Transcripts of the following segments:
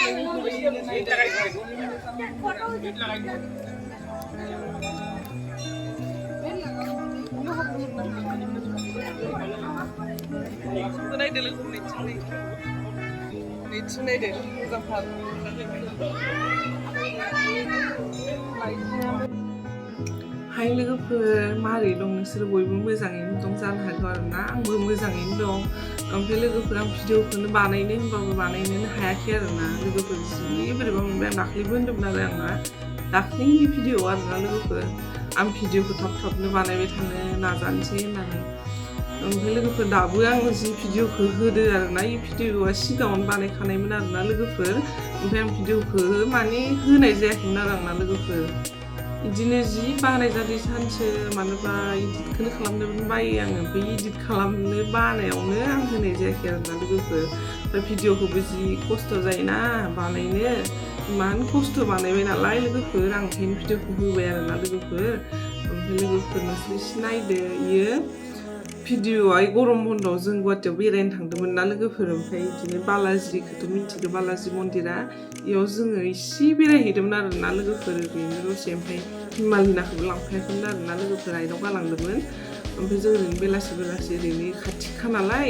Hai लोगोफोर मारै दं नोंसोर बयबो मोजाङैनो दं जानो हागौ आरोना आंबो मोजाङैनो दं ओमफ्राय लोगोफोर आं भिडिअखौनो बानायनो होनबाबो बानायनोनो हायाखै आरोना लोगोफोर जि बोरैबा मोनबाय आं दाख्लैबो होनदोंमोन आरो आंना दाख्लैनि भिडिअ आरोना लोगोफोर आं भिडिअखौ थाब-थाबनो बानायबाय थानो नाजानोसै होननानै ओमफ्राय लोगोफोर दाबो आं जि भिडिअखौ होदो आरोना इ भिडिअआ सिगाङावनो बानायखानायमोन आरोना लोगोफोर ओमफ्राय आं भिडिअखौ माने होनाय जायाखैमोन आरो आंना लोगोफोर बिदिनो जि बानाय जादों सानसे मानोबा इदिटखौनो खालामनो बायो आङो ओमफ्राय इदिट खालामनो बानायावनो आं होनाय जायाखै आरोना लोगोफोर ओमफ्राय भिडिअखौबो जि खस्थ' जायोना बानायनो इमान खस्थ' बानायबाय नालाय लोगोफोर आं ओंखायनो भिडिअखौ होबाय आरोना लोगोफोर ओमफ्राय लोगोफोर नोंसोर एसे नायदो इयो भिडिअआ गरम बन्द'आव जों गुवाहाटियाव बेरायनो थांदोंमोन ना लोगोफोर ओमफ्राय बिदिनो बालाजिखौथ' मिथिगौ बालाजि मन्दिरा इयाव जोङो इसे बेरायहैदोंमोन आरोना लोगोफोर ओरैनो दसे ओमफ्राय हिमालिनाखौबो लांफायाखैमोन आरोना लोगोफोर आइनाव गालांदोंमोन ओमफ्राय जों ओरैनो बेलासि ओरैनो खाथिखा नालाय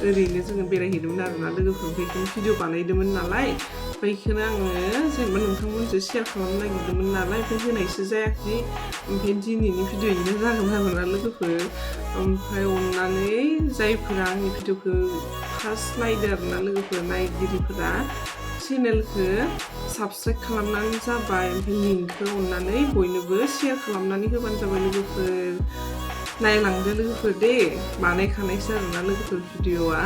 ओरैनो जोङो बेरायहैदोंमोन आरोना लोगोफोर ओमफ्राय बेखौनो भिडिअ बानायदोंमोन नालाय ओमफ्राय बेखौनो आङो जेनेबा नोंथांमोनजों शेयार खालामनो नागिरदोंमोन नालाय ओमफ्राय होनायसो जायाखै ओमफ्राय दिनैनि भिडिअ इनो जागोन आरोना लोगोफोर ओमफ्राय अननानै जायफोरा आंनि भिडिअखौ फार्स्ट नायदो आरोना लोगोफोर नायगिरिफोरा चेनेलखौ साबस्क्राइब खालामनानै जाबाय ओमफ्राय लिंकखौ अननानै बयनोबो शेयार खालामनानै होबानो जाबाय लोगोफोर नायलांदो लोगोफोर दे बानायखानायसो आरोना लोगोफोर भिडिअआ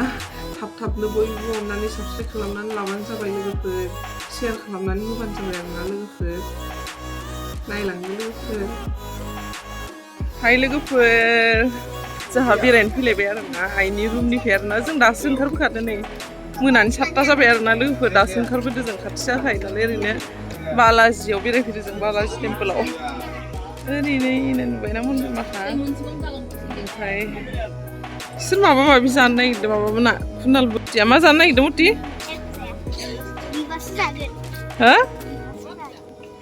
थाब-थाबनो बयबो अननानै साबस्क्राइब खालामनानै लाबानो जाबाय लोगोफोर शेयार खालामनानै होबानो जाबाय आरोना लोगोफोर नायलांदो लोगोफोर हाय लोगोफोर जोंहा बेरायनो फैलायबाय आरोना आइनि रुमनिफ्राय आरोना जों दासो ओंखारबोखादों नै मोनानि 7ता जाबाय आरोना लोगोफोर दासो ओंखारबोदों जों खाथि जाखायो नालाय ओरैनो बालाजियाव बेरायफैदों जों बालाजि टेम्पोलाव ओरैनो नुबायना मन्दिर माखा ओमफ्राय सोर माबा माबि जानो नागिरदों माबामोना फुनाल बुथिया मा जानो नागिरदों मुथि हो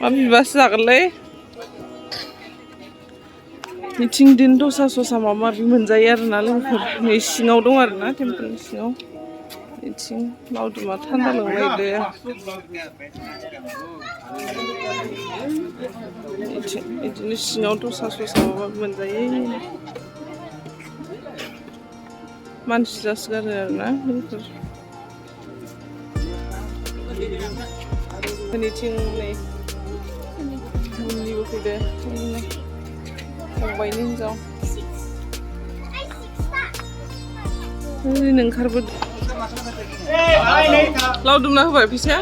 मा बिबासो जागोनलै मिथिं दिन दसा ससा माबा माबि मोनजायो आरोना लोगोफोर नै सिङाव दं आरोना टेम्पोलनि सिङाव मिथिं लावदुमा थान्दा लोंनायदो बिदिनो सिङाव दसा ससा माबा मोनजायो मानसि जासोगारो आरोना लोगोफोर जोंनिथिं नै मुलिबो फैदो फंबायनि हिनजाव ओरैनो ओंखारबोदों लावदुमना होबाय फैसाया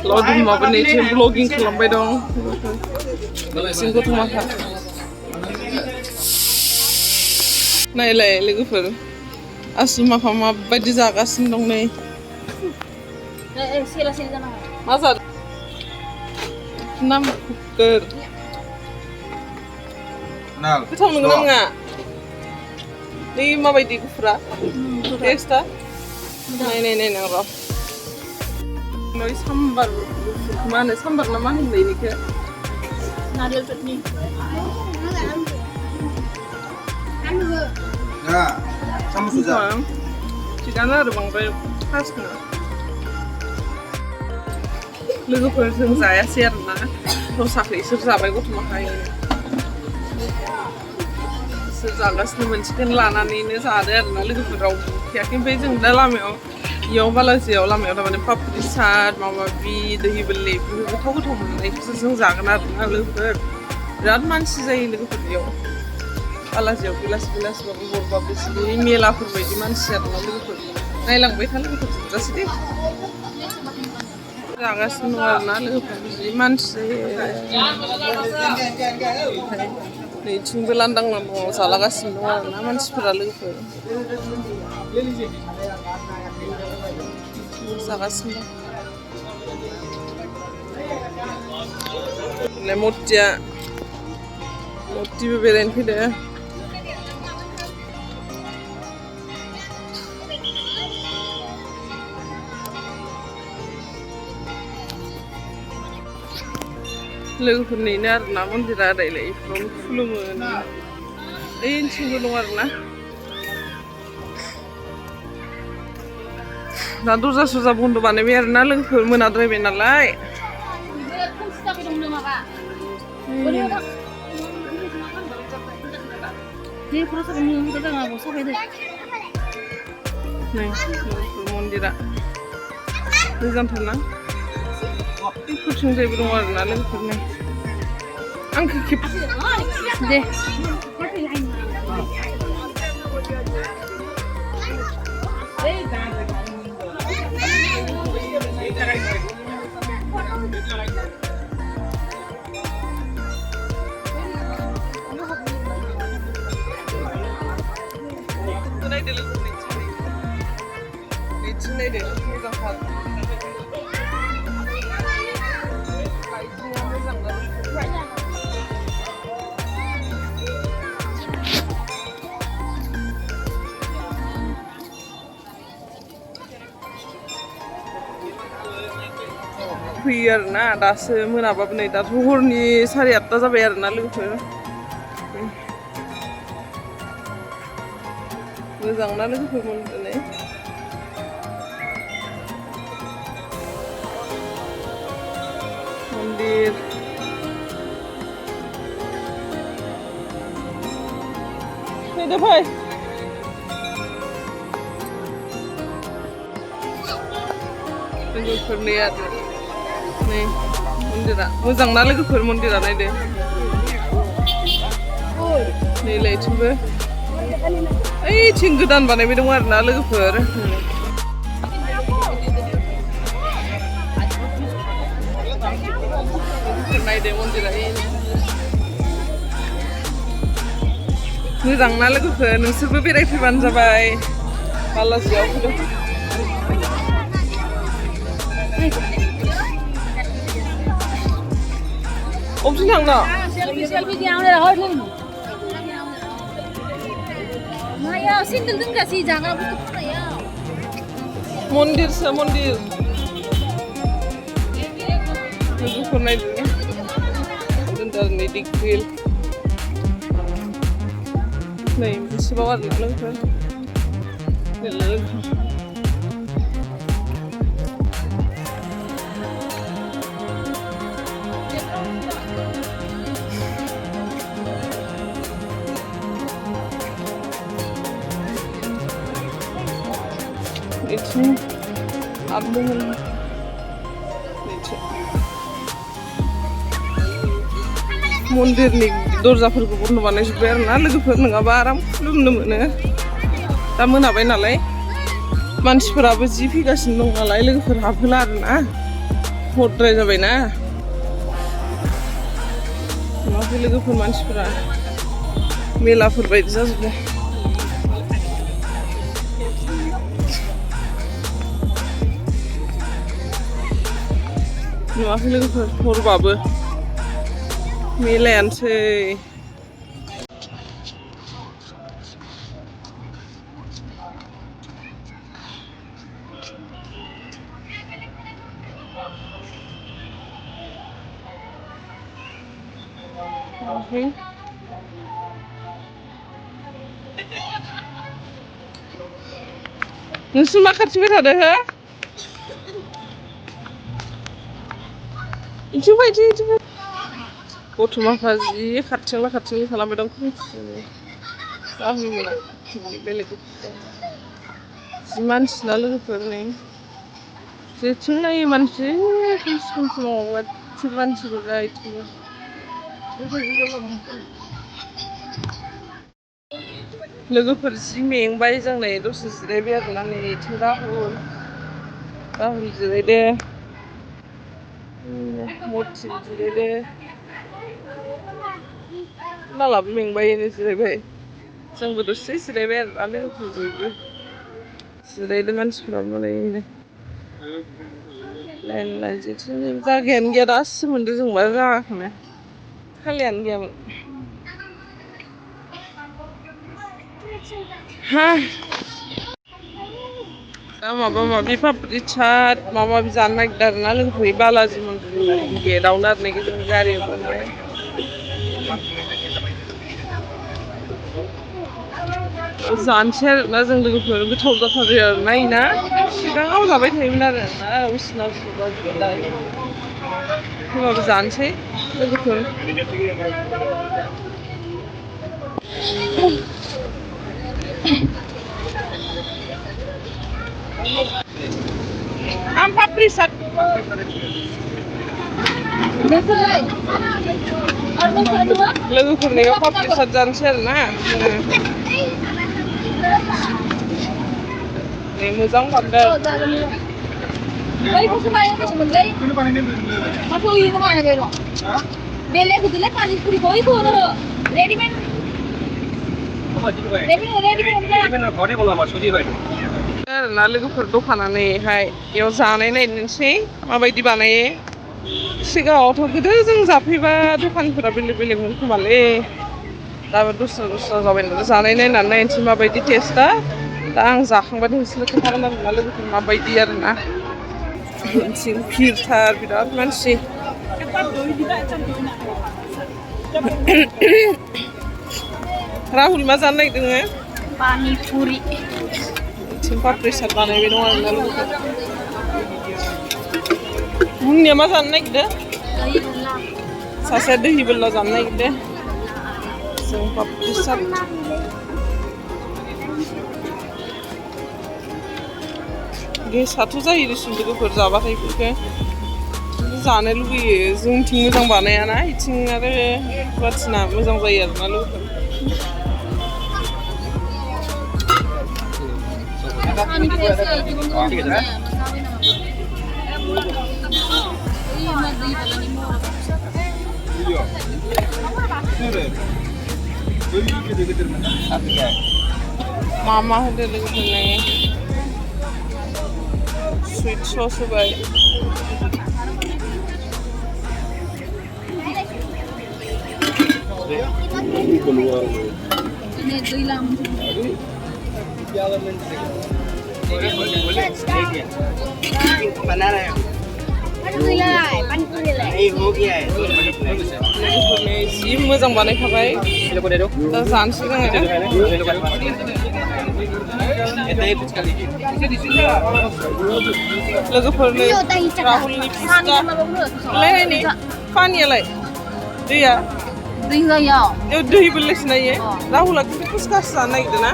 लावदुमाबो नैथिं ब्लगिं खालामबाय दं जों गथ'माखा नायलाय लोगोफोर आसि माखा माबायदि जागासिनो दं नै मा जादों नाम कुकर गोथाव नंगौ ना नङा नै माबायदि गुफुरा टेस्टा नाय र' साम्बार मा होनो साम्बार ना मा होनलाय बेखौ नारियल चटनी थिगानो आरो बांद्राय खास नङा लोगोफोर जों जायासै आरोना दसाखौ इसोर जाबाय गथ'माखायनो इसोर जागासिनो मोनसेखौनो लानानैनो जादो आरोना लोगोफोर रावबो उखैयाखै ओमफ्राय जों दा लामायाव इयाव बालाजियाव लामायाव थारमाने पापरि चाट माबा माबि दहि बोरलि गोथाव मोननायखौसो जों जागोन आरोना लोगोफोर बिराद मानसि जायो लोगोफोर बेयाव बालाजियाव बेलासिबाबो हरबाबो जि मेलाफोर बायदि मानसि आरोना लोगोफोर नायलांबाय था लोगोफोर जोबजासे दे जागासिनो दं आरोना लोगोफोर जि मानसि जायो नैथिंबो लांदां जालागासिनो दं आरोना मानसिफोरा लोगोफोर जागासिनो दं मतिबो बेरायनो फैदो लोगोफोरनिनो आरोना मन्दिरा ओरैलाय इफोरावनो खुलुमो ओइथिंबो दं आरोना दा दरजा सरजा बन्द बानायबाय आरोना लोगोफोर मोनाद्रायबाय नालाय मन्दिरा मोजांथारना बेफोरथिंजायबो दं आरोना लोगोफोरनि आंखौ खेब दे फैयो आरोना दासो मोनाबाबो नै दाथ' हरनि 8:30 जाबाय आरोना लोगोफोर मोजांना लोगोफोर मोनदों मन्दिर फैदो फै लोगोफोरनि आरो नै मन्दिरा मोजांना लोगोफोर मन्दिरा नायदो नै लायथिंबो ओइथिं गोदान बानायबाय दं आरोना लोगोफोर नायदो मन्दिरा मोजांना लोगोफोर नोंसोरबो बेरायफैबानो जाबाय बालाजियाव फैदो अबेथिं थांनो मन्दिरसो मन्दिर लोगोफोर नायदो दोनदारनि दिग्रिल नै बेसेबां आरोना लोगोफोर इथिं हाबदोंमोन मन्दिरनि दरजाफोरखौ बन्द बानायजोब्बाय आरोना लोगोफोर नङाबा आराम खुलुमनो मोनो दा मोनाबाय नालाय मानसिफोराबो जि फैगासिनो दं नालाय लोगोफोर हाबहोला आरोना हरद्राय जाबायना नुवाखै लोगोफोर मानसिफोरा मेलाफोर बायदि जाजोब्बाय नुवाखै लोगोफोर हरबाबो मेलायानोसै नोंसोर मा खाथिबाय थादो हो इथिं बायदि गथ'माफ्रा जि खाथिंला खालामबाय दं बेलेग जि मानसिना लोगोफोर नै जेथिं नायो मानसि समाव गासिबो मानसिफोर इथिंबो लोगोफोर जि मेंबाय जों नै दसे जिरायबाय आरोना नै इथिं राहुल जिरायदो मथि जिरायदो नालाबो मेंबाय जिरायबाय जोंबो दसे जिरायबाय आरोना लोगोफोर बयबो जिरायदों मानसिफ्राबो मालाय लाइन जेथिं जायगायानो गैया दासो मोनदों जों मा जागाखौनो खालियानो गैयामोन हा दा माबा माबि पापरि चाट माबा माबि जानो नागिरदों आरोना लोगोफोर बालाजि मन्दिरनि गेटआवनो आरो जों गारियाव जानोसै आरोना जों लोगोफोर गोथाव जाथारो आरोना इना सिगाङाव जाबाय थायोमोन आरो ना उसिना होमबाबो जानोसै लोगोफोर आं पापरि चाट लोगोफोरनियाव पापरि चाट जानोसै आरोना मोजां बानायदों आरोना लोगोफोर दखानानैहाय बेयाव जानाय नायनोसै माबायदि बानायो सिगाङावथ' गोदो जों जाफैबा दखानफोरा बेलेग बेलेगमोन खोमालै दाबो दस्रा दस्रा जाबाय नालाय जानाय नायनानै नायनोसै माबायदि टेस्टआ दा आं जाखांबाथाय नोंसोरनो खोन्थागोन आरोना लोगोफोर माबायदि आरोना उनथिं भिरथार बिराद मानसि राहुल मा जानो नागिरदों नोङो पानिपुरि पापरि चाट बानायबाय दं आरोना लोगोफोर मुंनिया मा जानो नागिरदों सासेया दहि बोरला जानो नागिरदों जों पापरि चाट गेसाथ' जायो दिसुन लोगोफोर जाबाथाय बेफोरखौ जानो लुगैयो जोंथिं मोजां बानायाना इथिं आरो गुवाहाटिना मोजां जायो आरोना लोगोफोर मा होदो लोगोफोरनो स्वीट सस होबाय जि मोजां बानायखाबाय दा जानोसै लोगोफोरनो राहुलनि फिथा लायनायनि पानियालाय दैया दै बोरलायसो नायो राहुला खिन्थु फुसकासो जानो नागिरदों ना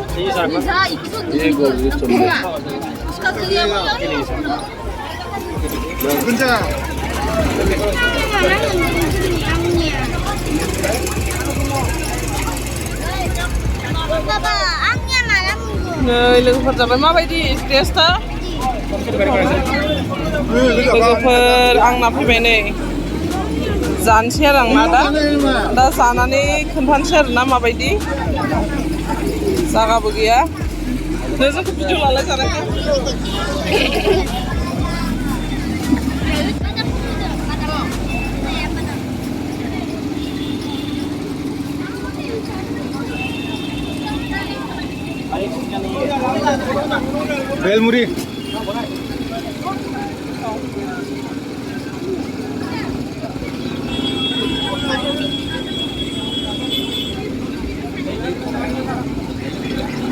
नै लोगोफोर जाबाय माबायदि टेस्टआ लोगोफोर आंना फैबाय नै जानोसै आरो आंना दा जानानै खोन्थानोसै आरोना माबायदि जागाबो गैया जोंखौ भिडिअ लालाय जानायखौ बेलमुरि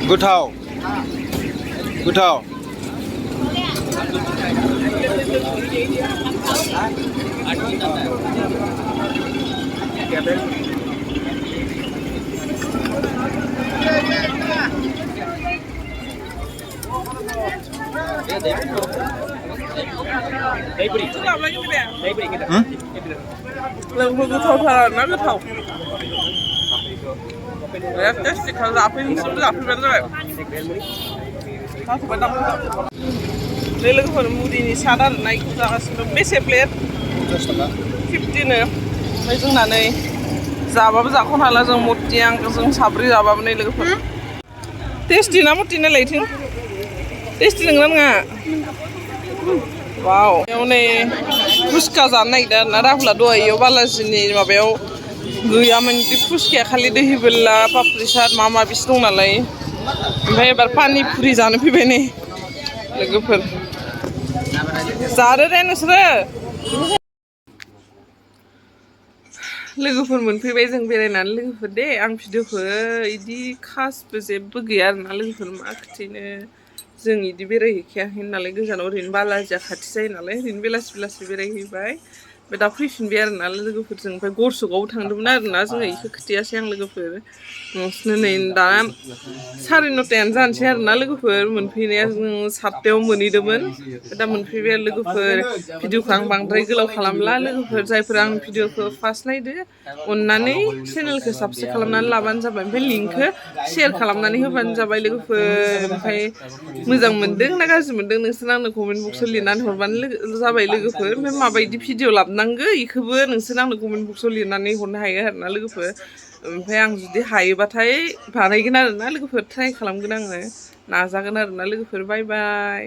गोथाव गोथाव लोगोफोर गोथावथार आरोना गोथाव बिराद टेस्टि जाफैबाय जाफैबानो जाबाय बे लोगोफोर मुरिनि साट आरोना बेखौ जागासिनो बेसे प्लेट 50नो ओमफ्राय जोंना नै जाबाबो जाख'नो हाला जों मति जों साब्रै जाबाबो नै लोगोफोर टेस्टि ना मति नालाय इथिं टेस्टि नंगौना नङा वाव बेयाव नै फुसका जानो नागिरदों आरोना राहुला दहाय इयाव बालाजिनि माबायाव गैयामोन बिदि फुसकाया खालि दैहि बोरला पापरि चाट माबा माबिसो दं नालाय ओमफ्राय एबार पानिपुरि जानो फैबाय नै लोगोफोर जादो दे नोंसोरो लोगोफोर मोनफैबाय जों बेरायनानै लोगोफोर दे आं भिडिअखौ इदि खासबो जेबो गैया आरोना लोगोफोर मा खोथैनो जों इदि बेरायहैखायाखै नालाय गोजानाव ओरैनो बालाजिया खाथि जायो नालाय ओरैनो बेलासि बेलासि बेरायहैबाय ओमफ्राय दा फैफिनबाय आरोना लोगोफोरजों ओमफ्राय गरसकआवबो थांदोंमोन आरोना जोङो इखौ खोथायासै आं लोगोफोर नोंसोरनो नै दा 9:30 जानोसै आरोना लोगोफोर मोनफैनाया जों 7टायाव मोनहैदोंमोन दा मोनफैबाय आरो लोगोफोर भिडिअखौ आं बांद्राय गोलाव खालामला लोगोफोर जायफोर आंनि भिडिअखौ फार्स्ट नायदो अननानै चेनेलखौ साबस्क्राइब खालामनानै लाबानो जाबाय ओमफ्राय लिंकखौ शेयार खालामनानै होबानो जाबाय लोगोफोर ओमफ्राय मोजां मोनदों ना गाज्रि मोनदों नोंसोर आंनो कमेन्ट बक्सआव लिरनानै हरबानो जाबाय लोगोफोर ओमफ्राय माबायदि भिडिअ लाबोनांगौ इखौबो नोंसोर आंनो कमेन्ट बक्सआव लिरनानै हरनो हायो आरोना लोगोफोर ओमफ्राय आं जुदि हायोबाथाय बानायगोन आरोना लोगोफोर ट्राइ खालामगोन आङो नाजागोन आरोना लोगोफोर बाय बाय